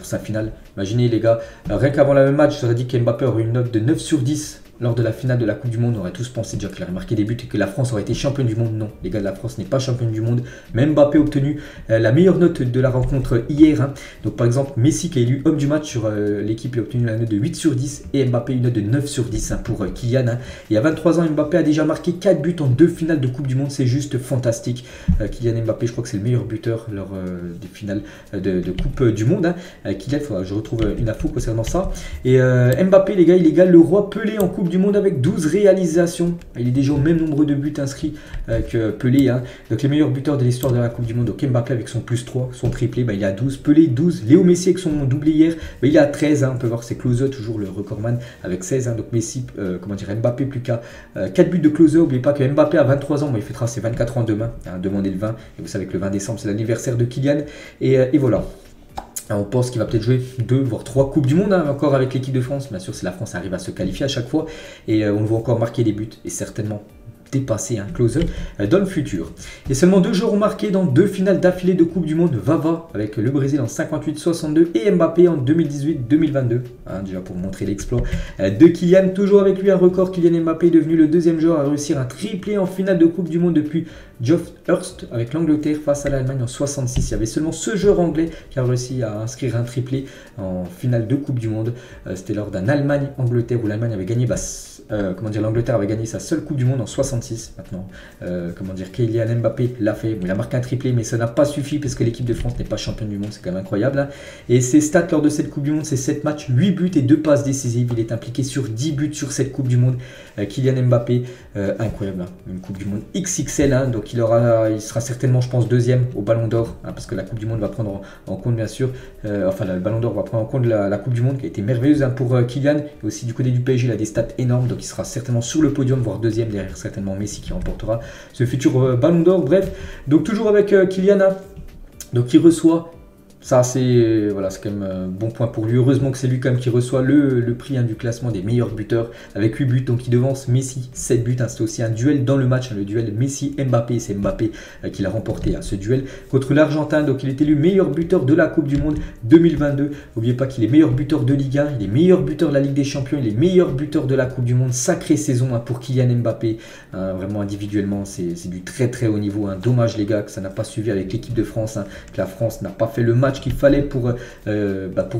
sa finale. Imaginez les gars, rien qu'avant le match, j'aurais dit qu'Mbappé aurait une note de 9 sur 10 lors de la finale de la Coupe du Monde. On aurait tous pensé déjà qu'il aurait marqué des buts et que la France aurait été championne du monde. Non, les gars, la France n'est pas championne du monde. Mais Mbappé a obtenu la meilleure note de la rencontre hier, hein. Donc par exemple, Messi qui est élu homme du match sur l'équipe, il a obtenu la note de 8 sur 10 et Mbappé une note de 9 sur 10, hein, pour Kylian, hein. Et à 23 ans, Mbappé a déjà marqué 4 buts en 2 finales de Coupe du Monde. C'est juste fantastique. Kylian Mbappé, je crois que c'est le meilleur buteur lors des finales de Coupe du Monde, hein. Kylian, je retrouve une info concernant ça. Et Mbappé, les gars, il égale le roi Pelé en Coupe du Monde avec 12 réalisations. Il est déjà au même nombre de buts inscrits que Pelé, hein. Donc les meilleurs buteurs de l'histoire de la Coupe du Monde. Donc Mbappé avec son plus 3, son triplé, il a 12. Pelé 12. Léo Messi avec son doublé hier, il a 13, hein. On peut voir c'est Klose, toujours le recordman avec 16, hein. Donc Messi, Mbappé plus qu'à 4 buts de Klose. N'oubliez pas que Mbappé a 23 ans, il fêtera ses 24 ans demain, hein. Demandez le 20. Et vous savez que le 20 décembre c'est l'anniversaire de Kylian. Et voilà. On pense qu'il va peut-être jouer 2 voire 3 Coupes du Monde, hein, encore avec l'équipe de France. Bien sûr, si la France arrive à se qualifier à chaque fois. Et on le voit encore marquer des buts. Et certainement dépasser un closer dans le futur. Et seulement 2 joueurs ont marqué dans 2 finales d'affilée de Coupe du Monde. Vava avec le Brésil en 58-62 et Mbappé en 2018-2022. Hein, déjà pour montrer l'exploit de Kylian. Toujours avec lui un record. Kylian Mbappé est devenu le 2e joueur à réussir un triplé en finale de Coupe du Monde depuis Geoff Hurst avec l'Angleterre face à l'Allemagne en 66. Il y avait seulement ce joueur anglais qui a réussi à inscrire un triplé en finale de Coupe du Monde. C'était lors d'un Allemagne-Angleterre où l'Allemagne avait gagné, l'Angleterre avait gagné sa seule Coupe du Monde en 66. Maintenant, Kylian Mbappé l'a fait. Bon, il a marqué un triplé, mais ça n'a pas suffi parce que l'équipe de France n'est pas championne du monde. C'est quand même incroyable, hein. Et ses stats lors de cette Coupe du Monde, c'est 7 matchs, 8 buts et 2 passes décisives. Il est impliqué sur 10 buts sur cette Coupe du Monde. Kylian Mbappé, incroyable, hein. Une Coupe du Monde XXL, hein. Donc il sera certainement, je pense, 2e au Ballon d'Or, hein, parce que la Coupe du Monde va prendre en compte, bien sûr, le Ballon d'Or va prendre en compte la Coupe du Monde qui a été merveilleuse, hein, pour Kylian. Et aussi du côté du PSG, il a des stats énormes, donc il sera certainement sur le podium, voire 2e derrière certainement Messi qui remportera ce futur Ballon d'Or. Bref, donc toujours avec Kylian, hein, donc il reçoit. Ça, c'est quand même un bon point pour lui. Heureusement que c'est lui quand même qui reçoit le prix, hein, du classement des meilleurs buteurs avec 8 buts. Donc il devance Messi, 7 buts. Hein. C'était aussi un duel dans le match, hein, le duel Messi-Mbappé. C'est Mbappé qui l'a remporté, hein, ce duel contre l'Argentin. Donc il est élu meilleur buteur de la Coupe du Monde 2022. N'oubliez pas qu'il est meilleur buteur de Ligue 1, il est meilleur buteur de la Ligue des Champions, il est meilleur buteur de la Coupe du Monde. Sacrée saison, hein, pour Kylian Mbappé. Vraiment individuellement, c'est du très très haut niveau, hein. Dommage les gars que ça n'a pas suivi avec l'équipe de France, hein, que la France n'a pas fait le match match qu'il fallait pour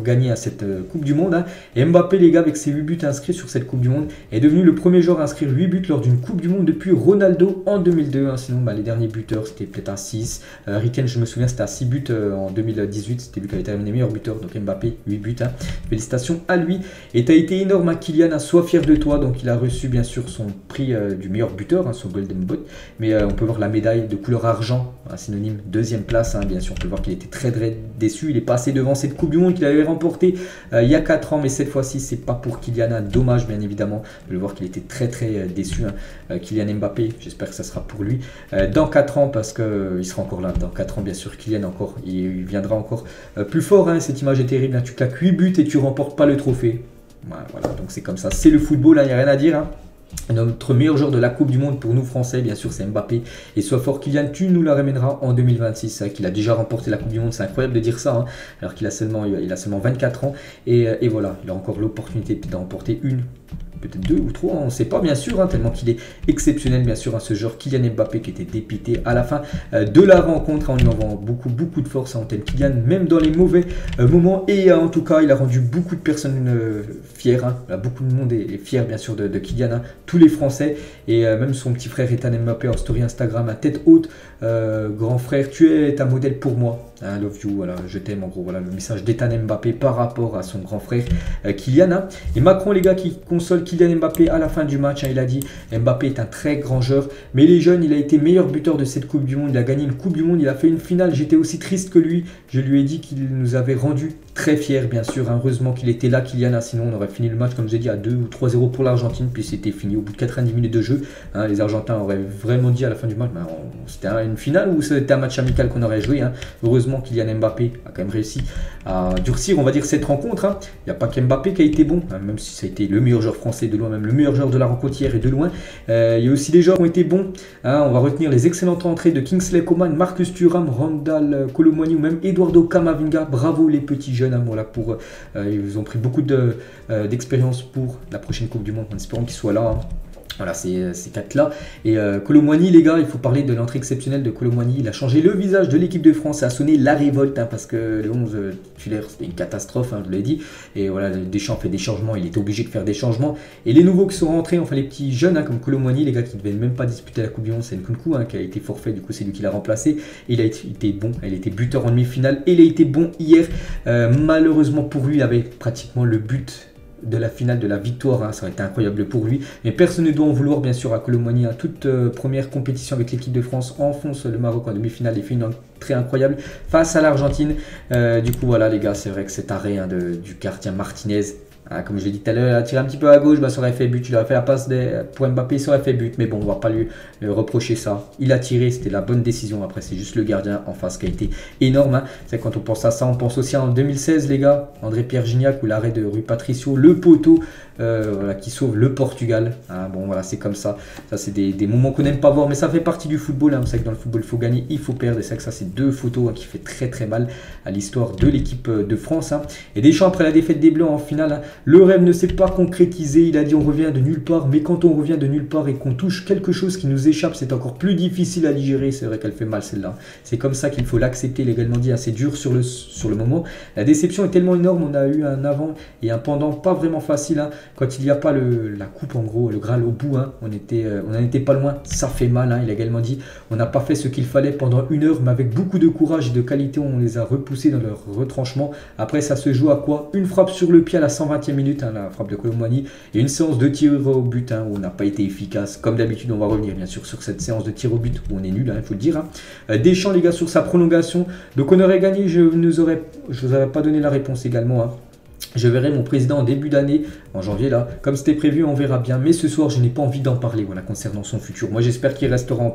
gagner à cette Coupe du Monde. Hein. Et Mbappé, les gars, avec ses 8 buts inscrits sur cette Coupe du Monde, est devenu le premier joueur à inscrire 8 buts lors d'une Coupe du Monde depuis Ronaldo en 2002. Hein. Sinon, les derniers buteurs, c'était peut-être à 6. Riken, je me souviens, c'était à 6 buts en 2018. C'était lui qui avait terminé meilleur buteur. Donc Mbappé, 8 buts. Hein. Félicitations à lui. Et tu as été énorme, hein, Kylian. Hein. Sois fier de toi. Donc il a reçu, bien sûr, son prix du meilleur buteur, hein, son Golden Boot. Mais on peut voir la médaille de couleur argent, un synonyme deuxième place. Hein. Bien sûr, on peut voir qu'il était très déçu. Il est passé devant cette Coupe du Monde qu'il avait remportée il y a 4 ans. Mais cette fois-ci, c'est pas pour Kylian. Hein. Dommage, bien évidemment, de le voir qu'il était très déçu. Hein. Kylian Mbappé, j'espère que ça sera pour lui dans 4 ans, parce qu'il sera encore là. Dans 4 ans, bien sûr, Kylian encore, il viendra encore plus fort. Hein. Cette image est terrible. Hein. Tu claques 8 buts et tu remportes pas le trophée. Voilà, donc c'est comme ça. C'est le football, il n'y a rien à dire. Hein. Notre meilleur joueur de la Coupe du Monde pour nous Français, bien sûr, c'est Mbappé. Et sois fort, Kylian, tu nous la ramèneras en 2026. C'est vrai qu'il a déjà remporté la Coupe du Monde, c'est incroyable de dire ça, hein, alors qu'il a seulement 24 ans. Et voilà, il a encore l'opportunité d'en remporter une, peut-être 2 ou 3, on ne sait pas, bien sûr, hein, tellement qu'il est exceptionnel, bien sûr, hein, ce joueur Kylian Mbappé qui était dépité à la fin de la rencontre. On lui envoie beaucoup de force, hein, on t'aime Kylian, même dans les mauvais moments. Et en tout cas, il a rendu beaucoup de personnes fières. Hein. Beaucoup de monde est fier, bien sûr, de Kylian, hein, tous les Français. Et même son petit frère Ethan Mbappé en story Instagram à tête haute. Grand frère, tu es un modèle pour moi. I love you, voilà, je t'aime, en gros, voilà le message d'Ethan Mbappé par rapport à son grand frère Kylian. Hein. Et Macron, les gars, qui console Kylian Mbappé à la fin du match, hein, il a dit Mbappé est un très grand joueur, mais les jeunes, il a été meilleur buteur de cette Coupe du Monde, il a gagné une Coupe du Monde, il a fait une finale, j'étais aussi triste que lui, je lui ai dit qu'il nous avait rendu très fiers, bien sûr, hein. Heureusement qu'il était là, Kylian, hein, sinon on aurait fini le match, comme je l'ai dit, à 2 ou 3-0 pour l'Argentine, puis c'était fini au bout de 90 minutes de jeu. Hein. Les Argentins auraient vraiment dit à la fin du match, c'était une finale ou c'était un match amical qu'on aurait joué. Hein. Heureusement, Kylian Mbappé a quand même réussi à durcir, on va dire, cette rencontre. Hein. Il n'y a pas qu'Mbappé qui a été bon, hein, même si ça a été le meilleur joueur français de loin, même le meilleur joueur de la rencontre hier et de loin. Il y a aussi des joueurs qui ont été bons. Hein. On va retenir les excellentes entrées de Kingsley Coman, Marcus Thuram, Randal Kolo Muani ou même Eduardo Camavinga. Bravo les petits jeunes. Hein, voilà, ils ont pris beaucoup d'expérience pour la prochaine Coupe du Monde, en espérant qu'ils soient là. Hein. Voilà, ces 4-là. Et Kolo Muani, les gars, il faut parler de l'entrée exceptionnelle de Kolo Muani. Il a changé le visage de l'équipe de France. Ça a sonné la révolte, hein, parce que le 11 titulaire, c'était une catastrophe, hein, je l'ai dit. Et voilà, Deschamps fait des changements. Il était obligé de faire des changements. Et les nouveaux qui sont rentrés, enfin les petits jeunes, hein, comme Kolo Muani, les gars qui ne devaient même pas disputer la Coupe du Monde, c'est Nkunku, hein, qui a été forfait. Du coup, c'est lui qui l'a remplacé. Et il a été bon. Il a été buteur en demi-finale. Et il a été bon hier. Malheureusement pour lui, il avait pratiquement le but de la finale, de la victoire, hein, ça aurait été incroyable pour lui, mais personne ne doit en vouloir, bien sûr, à Kolo Muani. À toute première compétition avec l'équipe de France, enfonce le Maroc en demi-finale et fait une très incroyable face à l'Argentine. Du coup, voilà, les gars, c'est vrai que cet arrêt, hein, du gardien Martinez, hein, comme je l'ai dit tout à l'heure, il a tiré un petit peu à gauche, ça aurait fait but. Il aurait fait la passe pour Mbappé, ça aurait fait but. Mais bon, on va pas lui reprocher ça. Il a tiré, c'était la bonne décision. Après, c'est juste le gardien en face qui a été énorme. Hein. C'est quand on pense à ça, on pense aussi en 2016, les gars, André-Pierre Gignac, ou l'arrêt de Rui Patricio, le poteau, voilà, qui sauve le Portugal. Hein. Bon, voilà, c'est comme ça. Ça, c'est des moments qu'on n'aime pas voir, mais ça fait partie du football. Hein. C'est que dans le football, il faut gagner, il faut perdre. Et c'est que ça, c'est 2 photos, hein, qui fait très mal à l'histoire de l'équipe de France. Hein. Et Deschamps, après la défaite des Bleus en finale, hein, le rêve ne s'est pas concrétisé. Il a dit on revient de nulle part, mais quand on revient de nulle part et qu'on touche quelque chose qui nous échappe, c'est encore plus difficile à digérer. C'est vrai qu'elle fait mal celle-là. C'est comme ça qu'il faut l'accepter, légalement dit. C'est dur sur le moment. La déception est tellement énorme. On a eu un avant et un pendant pas vraiment facile. Hein. Quand il n'y a pas la coupe, en gros, le Graal au bout, hein, on n'en était pas loin. Ça fait mal. Hein. Il a également dit on n'a pas fait ce qu'il fallait pendant 1 heure, mais avec beaucoup de courage et de qualité, on les a repoussés dans leur retranchement. Après, ça se joue à quoi? Une frappe sur le pied à la 120e minute, hein, la frappe de Kolo Muani, et une séance de tir au but, hein, où on n'a pas été efficace. Comme d'habitude, on va revenir bien sûr sur cette séance de tir au but où on est nul, il faut le dire. Hein. Deschamps, les gars, sur sa prolongation. Donc on aurait gagné, je ne vous aurais pas donné la réponse également. Hein. Je verrai mon président en début d'année, en janvier là, comme c'était prévu, on verra bien. Mais ce soir, je n'ai pas envie d'en parler, voilà, concernant son futur. Moi, j'espère qu'il restera en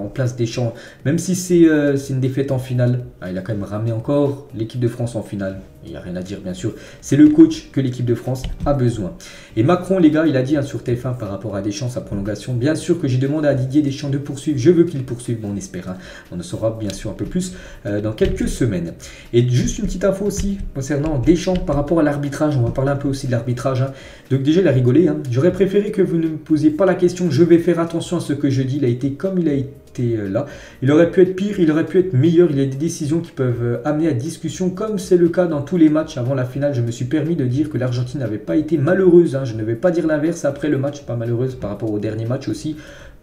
place Deschamps, même si c'est une défaite en finale. Il a quand même ramené encore l'équipe de France en finale. Il n'y a rien à dire, bien sûr. C'est le coach que l'équipe de France a besoin. Et Macron, les gars, il a dit, hein, sur TF1 par rapport à Deschamps, sa prolongation. Bien sûr que j'ai demandé à Didier Deschamps de poursuivre. Je veux qu'il poursuive, bon, on espère. Hein. On en saura bien sûr un peu plus dans quelques semaines. Et juste une petite info aussi concernant Deschamps par rapport à l'arbitrage. On va parler un peu aussi de l'arbitrage. Hein. Donc déjà, il a rigolé. Hein. J'aurais préféré que vous ne me posiez pas la question. Je vais faire attention à ce que je dis. Il a été comme il a été. été là. Il aurait pu être pire, il aurait pu être meilleur. Il y a des décisions qui peuvent amener à discussion, comme c'est le cas dans tous les matchs avant la finale. Je me suis permis de dire que l'Argentine n'avait pas été malheureuse, hein. Je ne vais pas dire l'inverse après le match, pas malheureuse par rapport au dernier match aussi,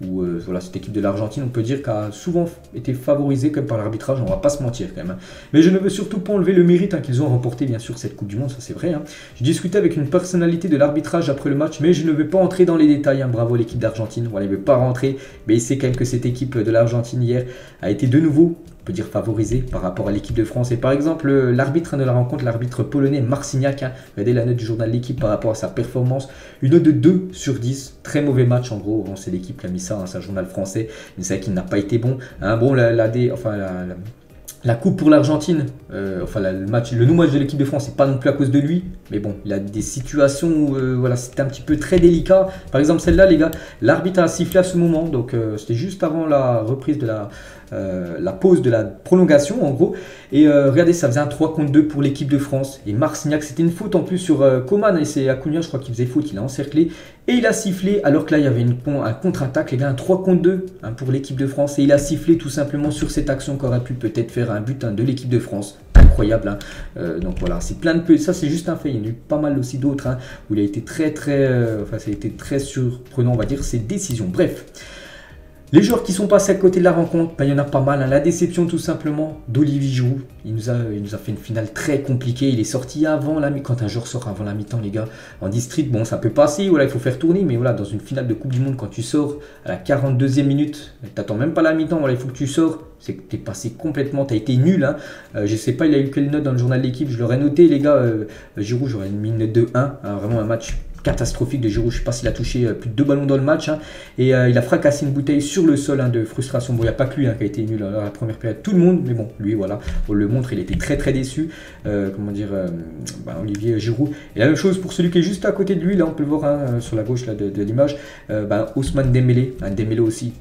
où voilà, cette équipe de l'Argentine, on peut dire qu'a souvent été favorisée comme par l'arbitrage, on va pas se mentir quand même, hein. Mais je ne veux surtout pas enlever le mérite, hein, qu'ils ont remporté bien sûr cette Coupe du Monde, ça c'est vrai, hein. J'ai discuté avec une personnalité de l'arbitrage après le match, mais je ne vais pas entrer dans les détails, hein. Bravo l'équipe d'Argentine, voilà, il ne veut pas rentrer, mais il sait quand même que cette équipe de l'Argentine hier a été de nouveau, on peut dire favorisée par rapport à l'équipe de France. Et par exemple, l'arbitre de la rencontre, l'arbitre polonais Marciniak, hein, regardez la note du journal de l'équipe par rapport à sa performance, une note de 2 sur 10, très mauvais match en gros, bon, c'est l'équipe qui a mis ça, hein, c'est un journal français, mais c'est vrai qu'il n'a pas été bon, hein. Bon, la coupe pour l'Argentine, le non-match de l'équipe de France, c'est pas non plus à cause de lui, mais bon, il a des situations où voilà, c'était un petit peu très délicat. Par exemple, celle-là, les gars, l'arbitre a sifflé à ce moment, donc c'était juste avant la reprise de la pause de la prolongation en gros, et regardez, ça faisait un 3 contre 2 pour l'équipe de France, et Marciniak, c'était une faute en plus sur Coman, et c'est Acuna je crois qu'il faisait faute, il a encerclé, et il a sifflé, alors que là il y avait un contre-attaque, les gars, un 3 contre 2, hein, pour l'équipe de France, et il a sifflé tout simplement sur cette action qui aurait pu peut-être faire un but, hein, de l'équipe de France. Incroyable, hein. Donc voilà, c'est plein de peu, ça c'est juste un fait, il y en a eu pas mal aussi d'autres, hein, où il a été ça a été très surprenant, on va dire, ses décisions. Bref, les joueurs qui sont passés à côté de la rencontre, ben, il y en a pas mal, hein. La déception tout simplement d'Olivier Giroud. Il nous a fait une finale très compliquée. Il est sorti avant la mi-temps. Quand un joueur sort avant la mi-temps, les gars, en district, bon, ça peut passer. Voilà, il faut faire tourner. Mais voilà, dans une finale de Coupe du Monde, quand tu sors à la 42e minute, tu n'attends même pas la mi-temps. Voilà, il faut que tu sors. C'est que tu es passé complètement. Tu as été nul, hein. Je sais pas, il a eu quelle note dans le journal de l'équipe. Je l'aurais noté, les gars. Giroud, j'aurais mis une note de 1. Hein, vraiment un match catastrophique de Giroud. Je ne sais pas s'il a touché plus de 2 ballons dans le match, hein. Et il a fracassé une bouteille sur le sol, hein, de frustration. Bon, il n'y a pas que lui, hein, qui a été nul à la première période, tout le monde, mais bon, lui, voilà, on le montre, il était très très déçu. Olivier Giroud. Et la même chose pour celui qui est juste à côté de lui, là on peut le voir, hein, sur la gauche là, de l'image, Ousmane Dembélé, Dembélé aussi.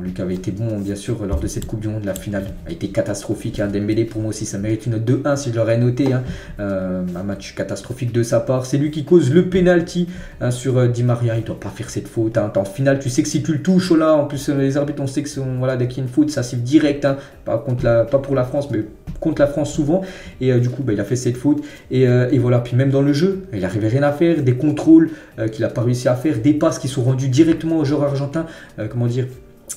Lui qui avait été bon bien sûr lors de cette Coupe du Monde, la finale a été catastrophique, hein. Dembélé pour moi aussi ça mérite une note de 1 si je l'aurais noté, hein. Un match catastrophique de sa part, c'est lui qui cause le penalty, hein, sur Di Maria, il ne doit pas faire cette faute, hein. En finale tu sais que si tu le touches, là, en plus les arbitres on sait que voilà, dès qu'il y a une faute ça siffle direct, hein. Pas pour la France mais contre la France souvent, et du coup il a fait cette faute, et voilà, puis même dans le jeu il n'arrivait rien à faire, des contrôles qu'il n'a pas réussi à faire, des passes qui sont rendues directement aux joueurs argentins,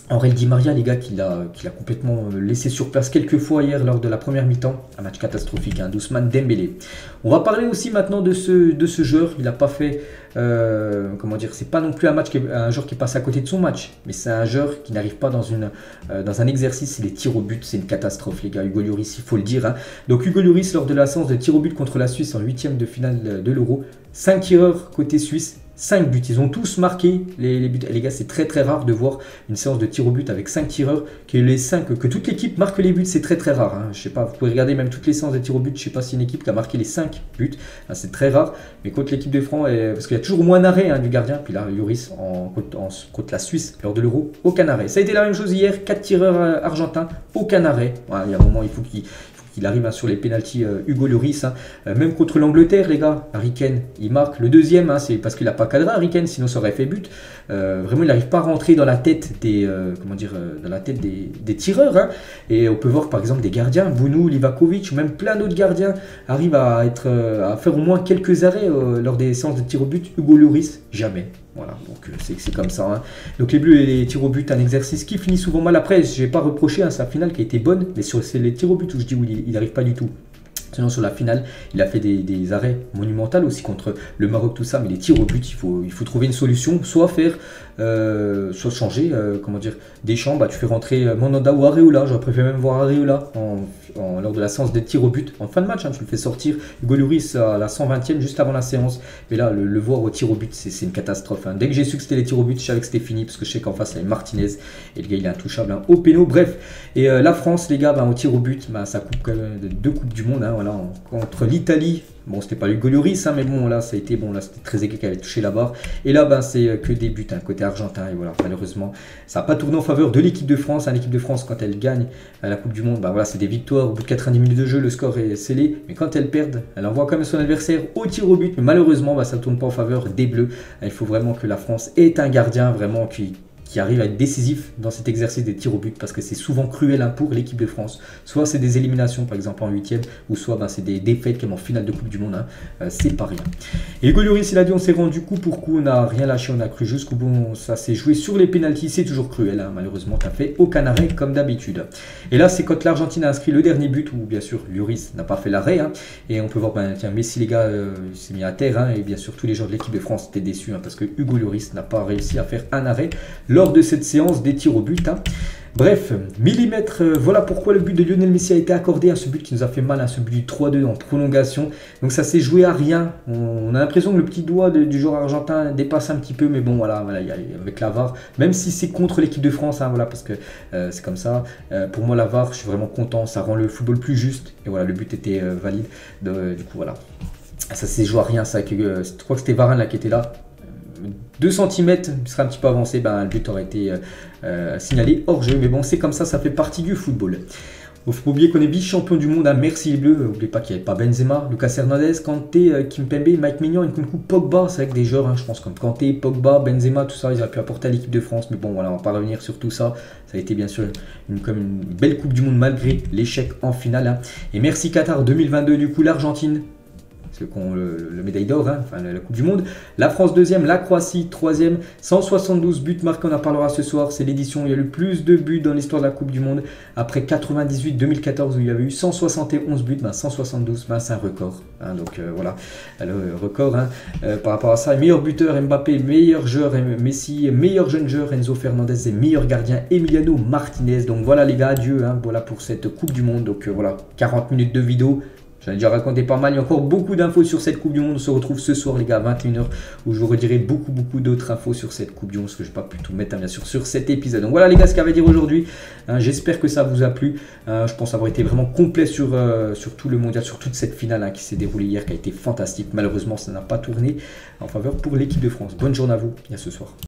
Angel Di Maria, les gars, qui l'a complètement laissé sur place quelques fois hier lors de la première mi-temps. Un match catastrophique, hein, d'Ousmane Dembélé. On va parler aussi maintenant de ce joueur. Il n'a pas fait, c'est pas non plus un joueur qui passe à côté de son match, mais c'est un joueur qui n'arrive pas dans un exercice, c'est les tirs au but, c'est une catastrophe, les gars. Hugo Lloris, il faut le dire, hein. Donc Hugo Lloris, lors de la séance de tirs au but contre la Suisse en 8e de finale de l'Euro, 5 tireurs côté suisse, 5 buts, ils ont tous marqué les buts. Et les gars, c'est très très rare de voir une séance de tir au but avec 5 tireurs, que toute l'équipe marque les buts, c'est très très rare, hein. Je sais pas, vous pouvez regarder même toutes les séances de tir au but, je sais pas si une équipe qui a marqué les 5 buts, hein, c'est très rare, mais contre l'équipe de France, parce qu'il y a toujours moins d'arrêt, hein, du gardien, puis là, Lloris contre la Suisse lors de l'Euro, aucun arrêt. Ça a été la même chose hier, 4 tireurs argentins, aucun arrêt. Voilà, il y a un moment, il faut qu'il arrive, hein, sur les pénaltys, Hugo Lloris, hein. Même contre l'Angleterre, les gars, Harry Kane, il marque le deuxième, hein, c'est parce qu'il n'a pas cadré Harry Kane, sinon ça aurait fait but. Vraiment, il n'arrive pas à rentrer dans la tête des tireurs, hein. Et on peut voir par exemple des gardiens, Bounou, Livakovic, ou même plein d'autres gardiens arrivent à faire au moins quelques arrêts lors des séances de tir au but. Hugo Lloris, jamais. Voilà, donc c'est comme ça, hein. Donc les Bleus et les tirs au but, un exercice qui finit souvent mal. Après, je n'ai pas reproché, hein, sa finale qui a été bonne, mais c'est les tirs au but où je dis où il n'arrive pas du tout. Sinon sur la finale, il a fait des arrêts monumentaux aussi contre le Maroc, tout ça, mais les tirs au but, il faut trouver une solution, soit soit changer, Deschamps, tu fais rentrer Mandanda ou Areola. J'aurais préféré même voir Areola lors de la séance des tirs au but en fin de match, hein, tu le fais sortir. Hugo Lloris à la 120e juste avant la séance, mais là le voir au tir au but, c'est une catastrophe, hein. Dès que j'ai su que c'était les tirs au but, je savais que c'était fini, parce que je sais qu'en face il y avait Martinez et le gars il est intouchable, hein, au péno. Bref, et la France, les gars, au tir au but, ça coupe quand même de 2 coupes du monde, hein, voilà, contre l'Italie. Bon, c'était pas Hugo Lloris, hein, mais bon, là, c'était Trezeguet qui avait touché la barre. Et là, c'est que des buts, hein, côté argentin. Et voilà, malheureusement, ça n'a pas tourné en faveur de l'équipe de France, hein. L'équipe de France, quand elle gagne la Coupe du Monde, voilà, c'est des victoires. Au bout de 90 minutes de jeu, le score est scellé. Mais quand elle perd, elle envoie quand même son adversaire au tir au but. Mais malheureusement, ça ne tourne pas en faveur des Bleus. Il faut vraiment que la France ait un gardien vraiment qui qui arrive à être décisif dans cet exercice des tirs au but, parce que c'est souvent cruel hein, pour l'équipe de France. Soit c'est des éliminations, par exemple en huitième, ou soit c'est des défaites comme en finale de Coupe du Monde. Hein. C'est pas rien. Et Hugo Lloris, il a dit on s'est rendu coup pour coup, on n'a rien lâché, on a cru jusqu'au bout, ça s'est joué sur les pénaltys, c'est toujours cruel. Hein. Malheureusement, tu n'as fait aucun arrêt comme d'habitude. Et là, c'est quand l'Argentine a inscrit le dernier but, où bien sûr Lloris n'a pas fait l'arrêt. Hein. Et on peut voir, tiens, Messi, les gars, il s'est mis à terre. Hein. Et bien sûr, tous les joueurs de l'équipe de France étaient déçus, hein, parce que Hugo Lloris n'a pas réussi à faire un arrêt lors de cette séance des tirs au but. Hein. Bref, millimètre, voilà pourquoi le but de Lionel Messi a été accordé, à ce but qui nous a fait mal, à ce but du 3-2 en prolongation. Donc ça s'est joué à rien. On a l'impression que le petit doigt du joueur argentin dépasse un petit peu, mais bon, voilà avec la VAR, même si c'est contre l'équipe de France, hein, voilà, parce que c'est comme ça. Pour moi, la VAR, je suis vraiment content, ça rend le football plus juste. Et voilà, le but était valide. Du coup, voilà. Ça s'est joué à rien, ça, je crois que c'était Varane là qui était là. 2 cm, il serait un petit peu avancé, le but aurait été signalé hors jeu. Mais bon, c'est comme ça fait partie du football. Il faut pas oublier qu'on est vice-champion du monde, hein, merci les Bleus. N'oubliez pas qu'il n'y avait pas Benzema, Lucas Hernandez, Kanté, Kimpembe, Mike Maignan, Nkunku, Pogba. C'est avec des joueurs, hein, je pense, comme Kanté, Pogba, Benzema, tout ça, ils auraient pu apporter à l'équipe de France. Mais bon, voilà, on va pas revenir sur tout ça. Ça a été bien sûr comme une belle Coupe du Monde malgré l'échec en finale. Hein. Et merci Qatar 2022, du coup, l'Argentine. Ceux qui ont le médaille d'or, hein, enfin la Coupe du Monde. La France deuxième, la Croatie troisième, 172 buts marqués, on en parlera ce soir. C'est l'édition où il y a le plus de buts dans l'histoire de la Coupe du Monde. Après 98-2014 où il y avait eu 171 buts, 172, c'est un record. Hein, donc voilà, le record hein, par rapport à ça. Meilleur buteur Mbappé, meilleur joueur Messi, meilleur jeune joueur Enzo Fernandez et meilleur gardien Emiliano Martinez. Donc voilà les gars, adieu, hein, voilà pour cette Coupe du Monde. Donc voilà, 40 minutes de vidéo. J'en ai déjà raconté pas mal, il y a encore beaucoup d'infos sur cette Coupe du Monde. On se retrouve ce soir les gars à 21h où je vous redirai beaucoup d'autres infos sur cette Coupe du Monde, parce que je n'ai pas pu tout mettre hein, bien sûr sur cet épisode. Donc voilà les gars ce qu'il y avait à dire aujourd'hui. Hein, j'espère que ça vous a plu. Je pense avoir été vraiment complet sur tout le mondial, sur toute cette finale hein, qui s'est déroulée hier, qui a été fantastique. Malheureusement ça n'a pas tourné en faveur pour l'équipe de France. Bonne journée à vous et à ce soir.